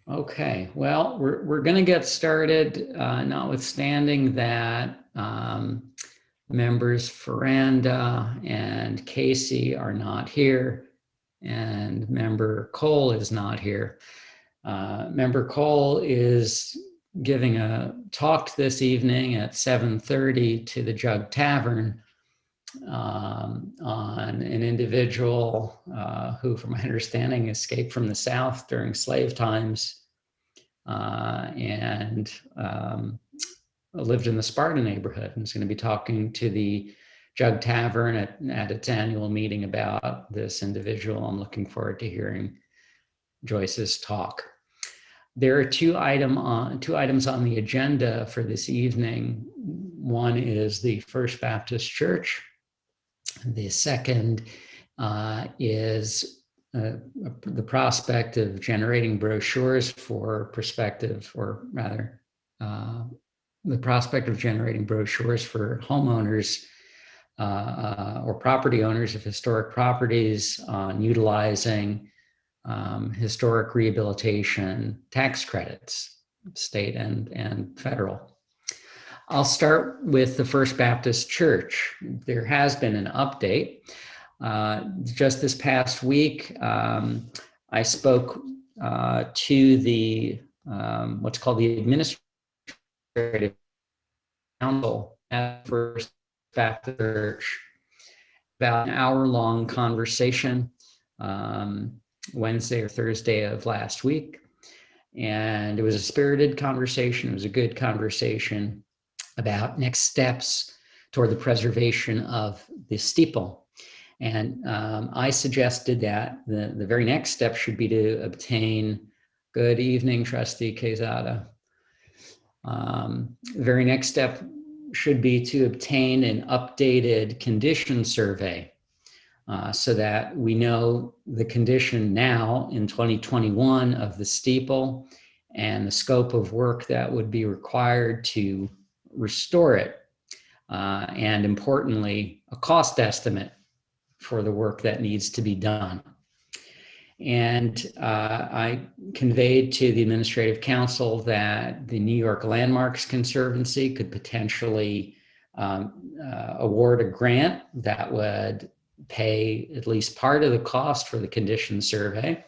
Okay, well, we're going to get started, notwithstanding that members Ferranda and Casey are not here, and member Cole is not here. Member Cole is giving a talk this evening at 7:30 to the Jug Tavern on an individual who, from my understanding, escaped from the South during slave times and lived in the Sparta neighborhood, and is going to be talking to the Jug Tavern at its annual meeting about this individual. I'm looking forward to hearing Joyce's talk. There are two items on the agenda for this evening. One is the First Baptist Church. The second is the prospect of generating brochures for prospective, or rather, the prospect of generating brochures for homeowners or property owners of historic properties on utilizing historic rehabilitation tax credits, state and federal. I'll start with the First Baptist Church. There has been an update. Just this past week, I spoke to the what's called the Administrative Council at First Baptist Church. About an hour-long conversation, Wednesday or Thursday of last week. And it was a spirited conversation. It was a good conversation about next steps toward the preservation of the steeple. And I suggested that the very next step should be to obtain, good evening, Trustee Quezada. The very next step should be to obtain an updated condition survey so that we know the condition now in 2021 of the steeple and the scope of work that would be required to restore it, and importantly, a cost estimate for the work that needs to be done. And I conveyed to the Administrative Council that the New York Landmarks Conservancy could potentially award a grant that would pay at least part of the cost for the condition survey,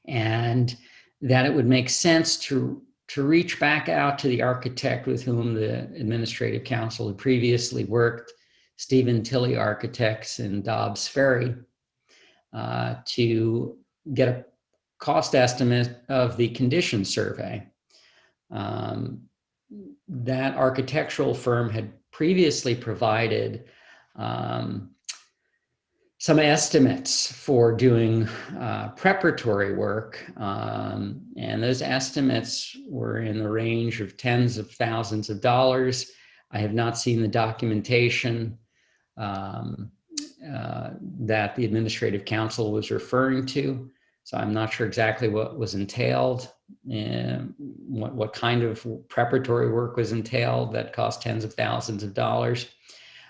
and that it would make sense to reach back out to the architect with whom the Administrative Council had previously worked, Stephen Tilley Architects in Dobbs Ferry, to get a cost estimate of the condition survey. That architectural firm had previously provided some estimates for doing preparatory work, and those estimates were in the range of tens of thousands of dollars. I have not seen the documentation that the Administrative Council was referring to, so I'm not sure exactly what was entailed and what kind of preparatory work was entailed that cost tens of thousands of dollars.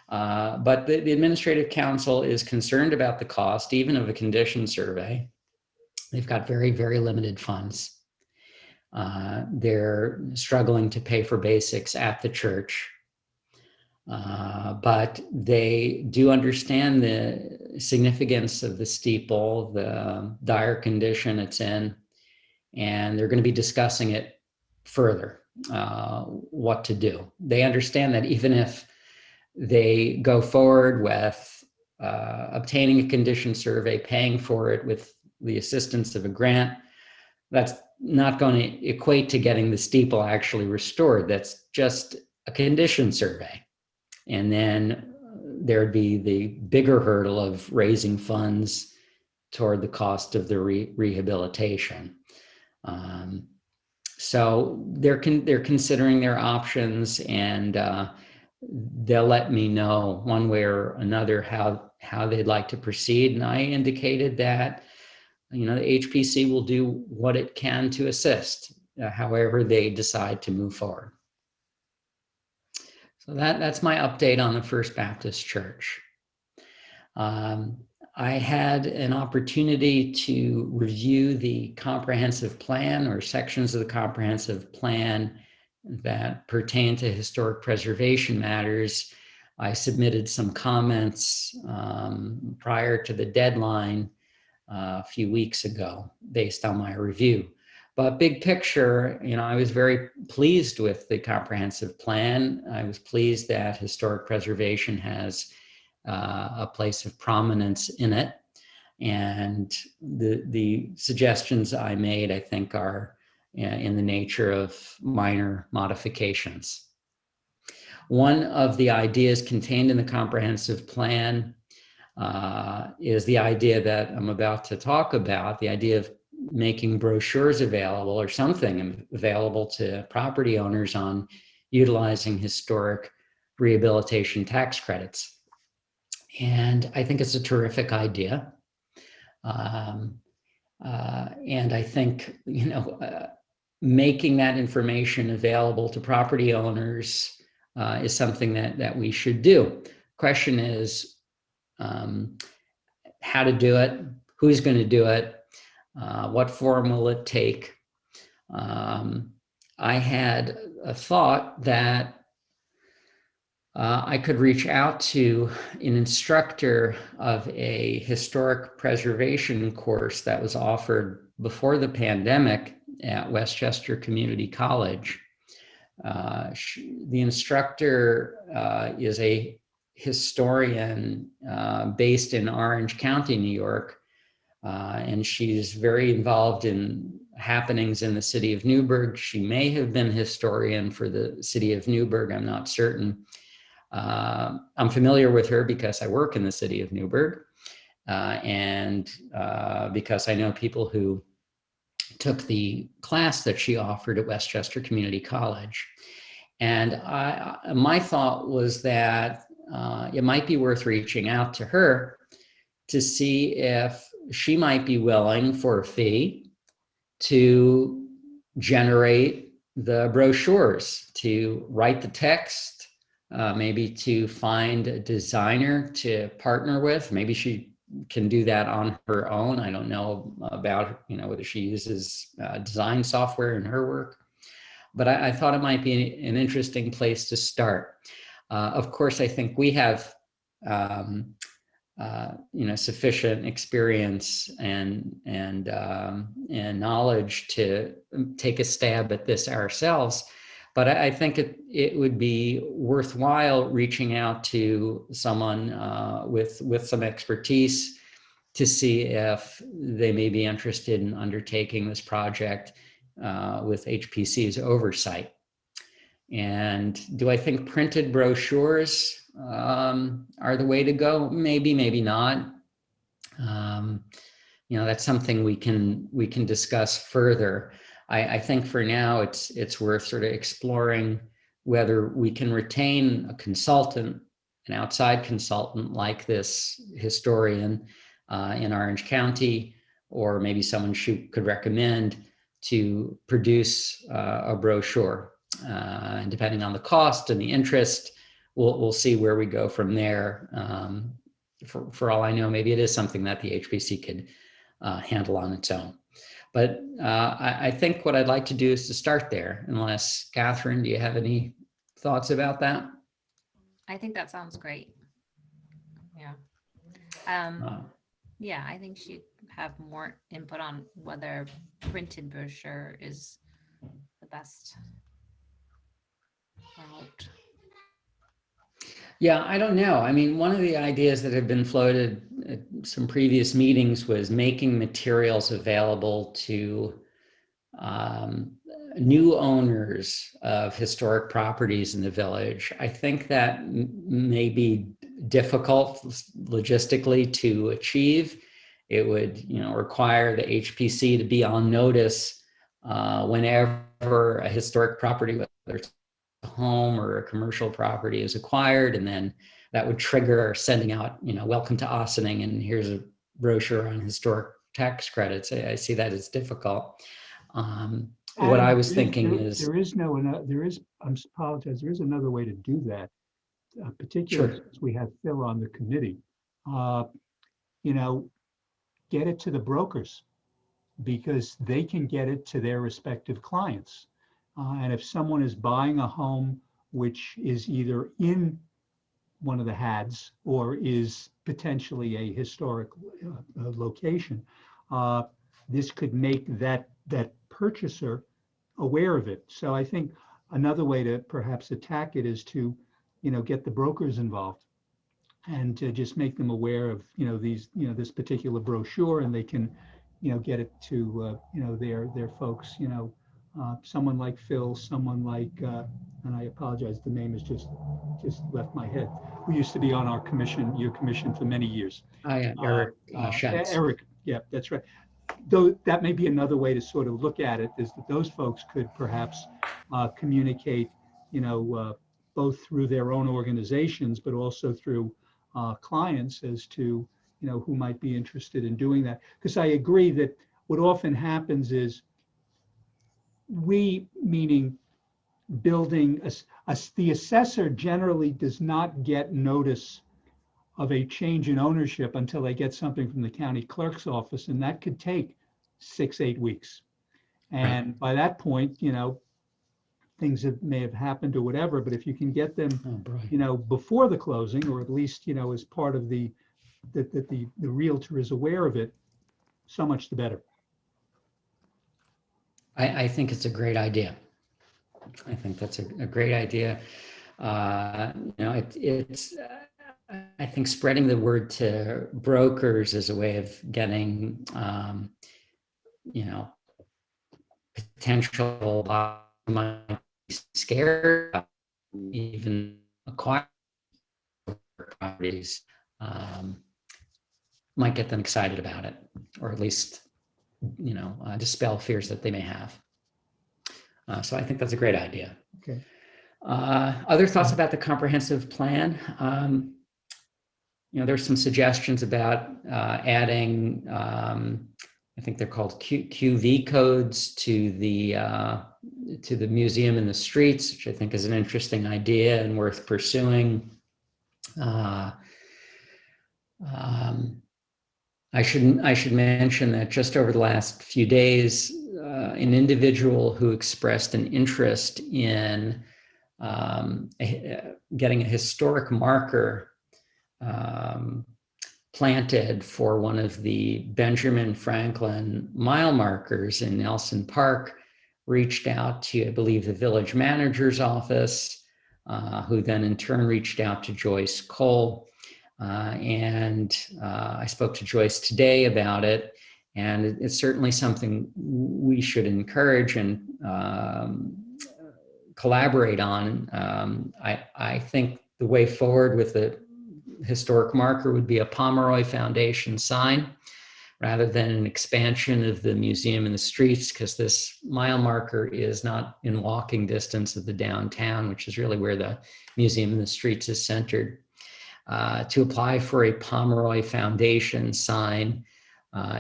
But the Administrative Council is concerned about the cost, even of a condition survey. They've got very, very limited funds. They're struggling to pay for basics at the church. But they do understand the significance of the steeple, the dire condition it's in, and they're going to be discussing it further, what to do. They understand that even if they go forward with obtaining a condition survey, paying for it with the assistance of a grant, that's not going to equate to getting the steeple actually restored. That's just a condition survey. And then there'd be the bigger hurdle of raising funds toward the cost of the rehabilitation. So they're considering their options, and they'll let me know one way or another how they'd like to proceed. And I indicated that, the HPC will do what it can to assist, however they decide to move forward. So that's my update on the First Baptist Church. I had an opportunity to review the comprehensive plan or sections of the comprehensive plan that pertain to historic preservation matters. I submitted some comments prior to the deadline a few weeks ago based on my review. But big picture, I was very pleased with the comprehensive plan. I was pleased that historic preservation has a place of prominence in it. And the suggestions I made, I think, are in the nature of minor modifications. One of the ideas contained in the comprehensive plan is the idea that I'm about to talk about, the idea of making brochures available or something available to property owners on utilizing historic rehabilitation tax credits. And I think it's a terrific idea. And I think, making that information available to property owners is something that we should do. Question is how to do it, who's going to do it, what form will it take. I had a thought that I could reach out to an instructor of a historic preservation course that was offered before the pandemic at Westchester Community College. The instructor is a historian based in Orange County, New York, and she's very involved in happenings in the city of Newburgh. She may have been historian for the city of Newburgh, I'm not certain. I'm familiar with her because I work in the city of Newburgh, and because I know people who took the class that she offered at Westchester Community College. And my thought was that it might be worth reaching out to her to see if she might be willing for a fee to generate the brochures, to write the text, maybe to find a designer to partner with. Maybe she can do that on her own. I don't know about, whether she uses design software in her work, but I thought it might be an interesting place to start. Of course, I think we have, sufficient experience and knowledge to take a stab at this ourselves. But I think it would be worthwhile reaching out to someone with some expertise to see if they may be interested in undertaking this project with HPC's oversight. And do I think printed brochures are the way to go? Maybe, maybe not. That's something we can discuss further. I think for now it's worth sort of exploring whether we can retain a consultant, an outside consultant like this historian in Orange County, or maybe someone she could recommend to produce a brochure. And depending on the cost and the interest, we'll see where we go from there. For all I know, maybe it is something that the HPC could handle on its own. But I think what I'd like to do is to start there, unless, Catherine, do you have any thoughts about that? I think that sounds great. Yeah. Yeah, I think she'd have more input on whether printed brochure is the best route. Yeah, I don't know. I mean, one of the ideas that had been floated at some previous meetings was making materials available to new owners of historic properties in the village. I think that may be difficult logistically to achieve. It would, require the HPC to be on notice whenever a historic property, whether it's a home or a commercial property, is acquired, and then that would trigger sending out, welcome to Ossining, and here's a brochure on historic tax credits. I see that as difficult. What I was thinking is I apologize, there is another way to do that, particularly sure. since we have Phil on the committee. you know, get it to the brokers because they can get it to their respective clients. And if someone is buying a home which is either in one of the HADs or is potentially a historic location, uh, this could make that purchaser aware of it. So I think another way to perhaps attack it is to, you know, get the brokers involved and to just make them aware of, you know, these, you know, this particular brochure, and they can, you know, get it to, you know, their folks, you know, someone like Phil, someone like, and I apologize, the name is just left my head, who used to be on our commission, your commission for many years. Eric Schatz. Eric, yeah, that's right. Though that may be another way to sort of look at it, is that those folks could perhaps communicate, you know, both through their own organizations, but also through clients as to, you know, who might be interested in doing that. Because I agree that what often happens is we, meaning building, the assessor generally does not get notice of a change in ownership until they get something from the county clerk's office, and that could take 6-8 weeks. And Right. by that point, you know, things may have happened or whatever, but if you can get them, Oh, boy. you know, before the closing, or at least, you know, as part of the, that the realtor is aware of it, so much the better. I think it's a great idea. I think that's a great idea. You know, it's I think spreading the word to brokers is a way of getting, you know, potential buyers might be scared, even acquire properties, might get them excited about it, or at least, you know, dispel fears that they may have. So I think that's a great idea. Okay. Other thoughts about the comprehensive plan? You know, there's some suggestions about adding, I think they're called QV codes to the museum in the streets, which I think is an interesting idea and worth pursuing. I should mention that just over the last few days, an individual who expressed an interest in getting a historic marker planted for one of the Benjamin Franklin mile markers in Nelson Park reached out to, I believe, the village manager's office, who then in turn reached out to Joyce Cole. And I spoke to Joyce today about it, and it's certainly something we should encourage and collaborate on. I think the way forward with the historic marker would be a Pomeroy Foundation sign rather than an expansion of the museum in the streets, because this mile marker is not in walking distance of the downtown, which is really where the museum in the streets is centered. To apply for a Pomeroy Foundation sign,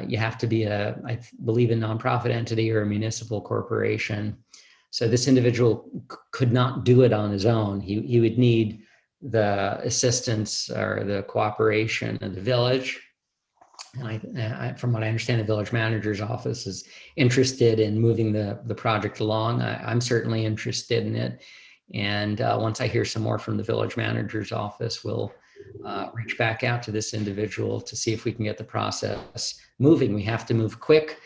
you have to be I believe, a nonprofit entity or a municipal corporation. So this individual could not do it on his own. He would need the assistance or the cooperation of the village. And from what I understand, the village manager's office is interested in moving the project along. I'm certainly interested in it. And once I hear some more from the village manager's office, we'll reach back out to this individual to see if we can get the process moving. We have to move quick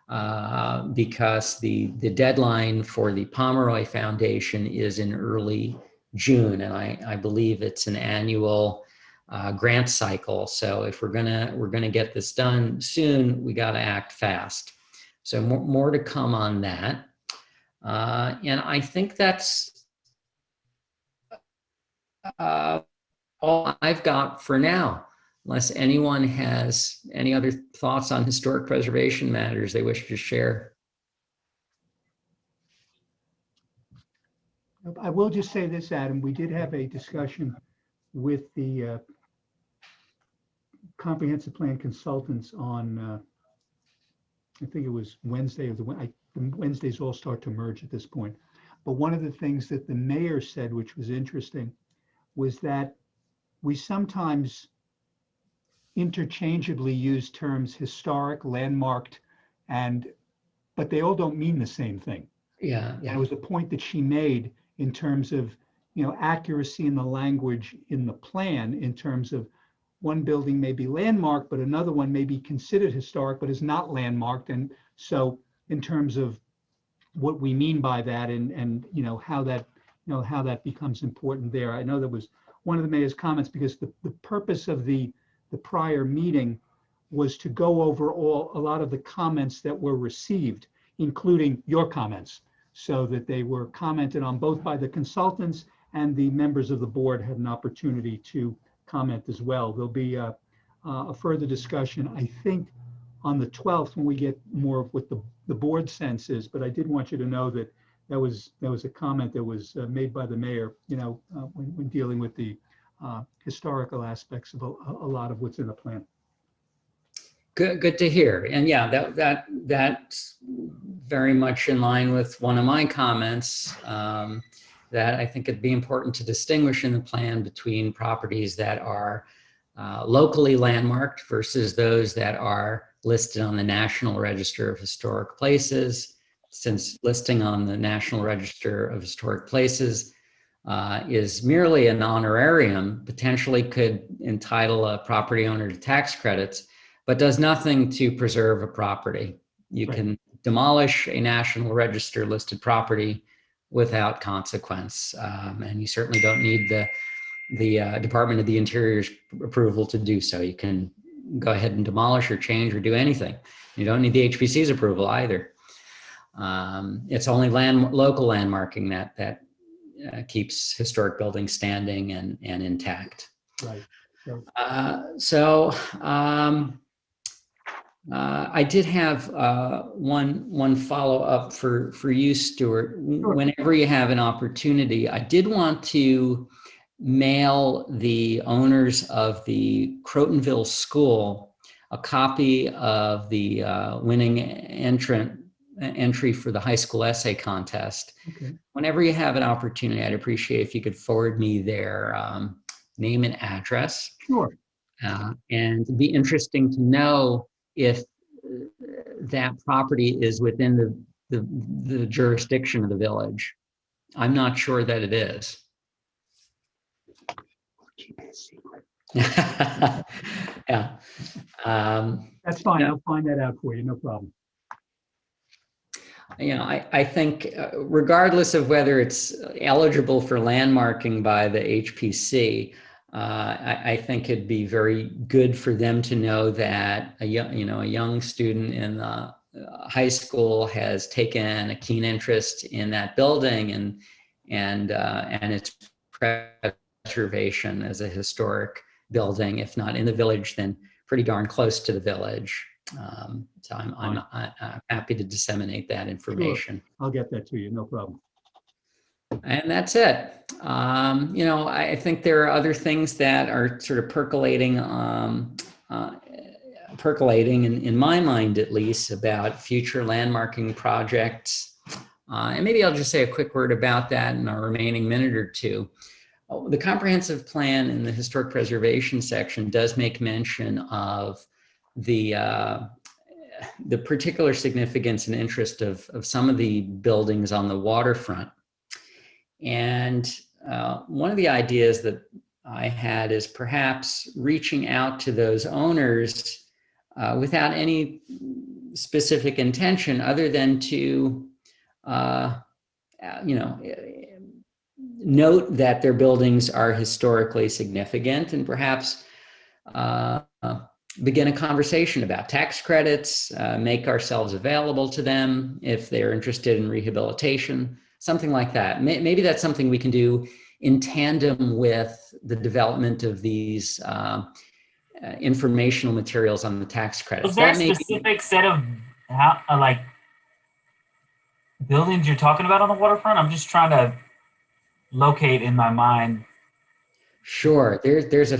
because the deadline for the Pomeroy Foundation is in early June, and I believe it's an annual grant cycle. So if we're gonna get this done soon, we got to act fast. So more to come on that. And I think that's all I've got for now, unless anyone has any other thoughts on historic preservation matters they wish to share. I will just say this, Adam, we did have a discussion with the comprehensive plan consultants on, I think it was Wednesday, or the Wednesdays all start to merge at this point. But one of the things that the mayor said, which was interesting, was that we sometimes interchangeably use terms historic, landmarked, but they all don't mean the same thing. Yeah, And yeah. it was a point that she made in terms of, accuracy in the language in the plan, in terms of one building may be landmarked, but another one may be considered historic, but is not landmarked. And so in terms of what we mean by that, and how that becomes important there. I know that was one of the mayor's comments, because the purpose of the prior meeting was to go over a lot of the comments that were received, including your comments, so that they were commented on both by the consultants, and the members of the board had an opportunity to comment as well. There'll be a further discussion, I think, on the 12th, when we get more of what the board sense is. But I did want you to know that that was a comment that was made by the mayor, when dealing with the historical aspects of a lot of what's in the plan. Good to hear. And yeah, that's very much in line with one of my comments, that I think it'd be important to distinguish in the plan between properties that are locally landmarked versus those that are listed on the National Register of Historic Places. Since listing on the National Register of Historic Places is merely an honorarium, potentially could entitle a property owner to tax credits, but does nothing to preserve a property. You Right. can demolish a National Register listed property without consequence. And you certainly don't need the Department of the Interior's approval to do so. You can go ahead and demolish or change or do anything. You don't need the HPC's approval either. It's only local landmarking that keeps historic buildings standing and intact. Right. I did have one follow up for you, Stuart. Sure. Whenever you have an opportunity, I did want to mail the owners of the Crotonville School a copy of the winning entry for the high school essay contest. Okay. Whenever you have an opportunity, I'd appreciate if you could forward me their name and address. Sure. And it'd be interesting to know if that property is within the jurisdiction of the village. I'm not sure that it is. Keep it secret. Yeah. That's fine. Yeah. I'll find that out for you. No problem. I think regardless of whether it's eligible for landmarking by the HPC, I think it'd be very good for them to know that a young student in the high school has taken a keen interest in that building and its preservation as a historic building, if not in the village, then pretty darn close to the village. So I'm happy to disseminate that information. Sure. I'll get that to you. No problem. And that's it. I think there are other things that are sort of percolating in my mind, at least, about future landmarking projects. And maybe I'll just say a quick word about that in our remaining minute or two. The comprehensive plan in the historic preservation section does make mention of the particular significance and interest of some of the buildings on the waterfront. And one of the ideas that I had is perhaps reaching out to those owners without any specific intention other than to, note that their buildings are historically significant and perhaps begin a conversation about tax credits, make ourselves available to them if they're interested in rehabilitation, something like that. Maybe that's something we can do in tandem with the development of these informational materials on the tax credits. Was there a specific set of buildings you're talking about on the waterfront? I'm just trying to locate in my mind. Sure. There's a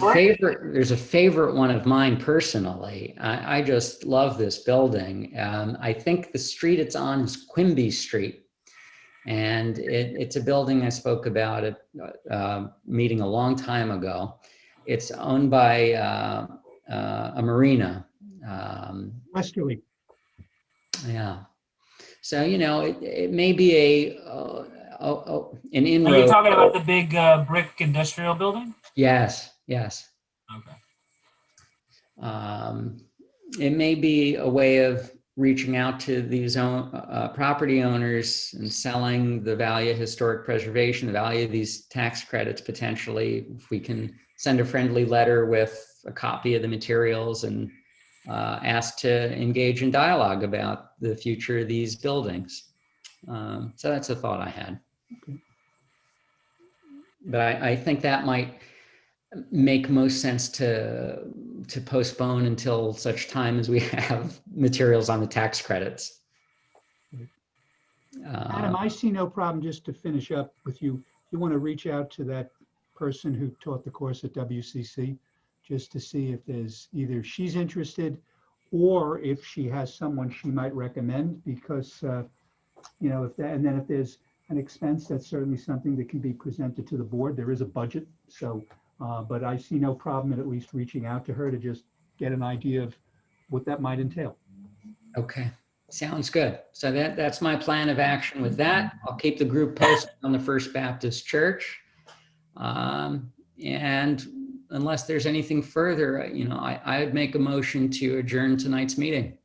favorite one of mine personally. I just love this building. I think the street it's on is Quimby Street. And it's a building I spoke about at a meeting a long time ago. It's owned by a marina. Westerly. Yeah. So, it may be an Are you inroad. talking about the big brick industrial building? Yes, yes. Okay. It may be a way of reaching out to these property owners and selling the value of historic preservation, the value of these tax credits potentially. If we can send a friendly letter with a copy of the materials and ask to engage in dialogue about the future of these buildings. So that's a thought I had. Okay. But I think that might make most sense to postpone until such time as we have materials on the tax credits. Adam, I see no problem, just to finish up with you. You want to reach out to that person who taught the course at WCC, just to see if there's either she's interested or if she has someone she might recommend, because if that, and then if there's an expense, that's certainly something that can be presented to the board. There is a budget, so but I see no problem in at least reaching out to her to just get an idea of what that might entail. Okay, sounds good. So that's my plan of action with that. I'll keep the group posted on the First Baptist Church. And unless there's anything further, I'd make a motion to adjourn tonight's meeting.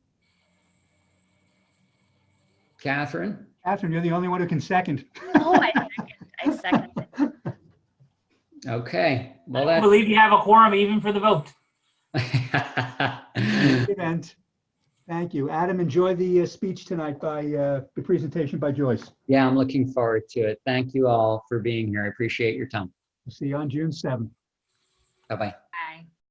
Catherine? Catherine, you're the only one who can second. Oh, I second it. Okay. Well, I believe you have a quorum even for the vote. Event. Thank you. Adam, enjoy the speech tonight by the presentation by Joyce. Yeah, I'm looking forward to it. Thank you all for being here. I appreciate your time. We'll see you on June 7th. Bye-bye.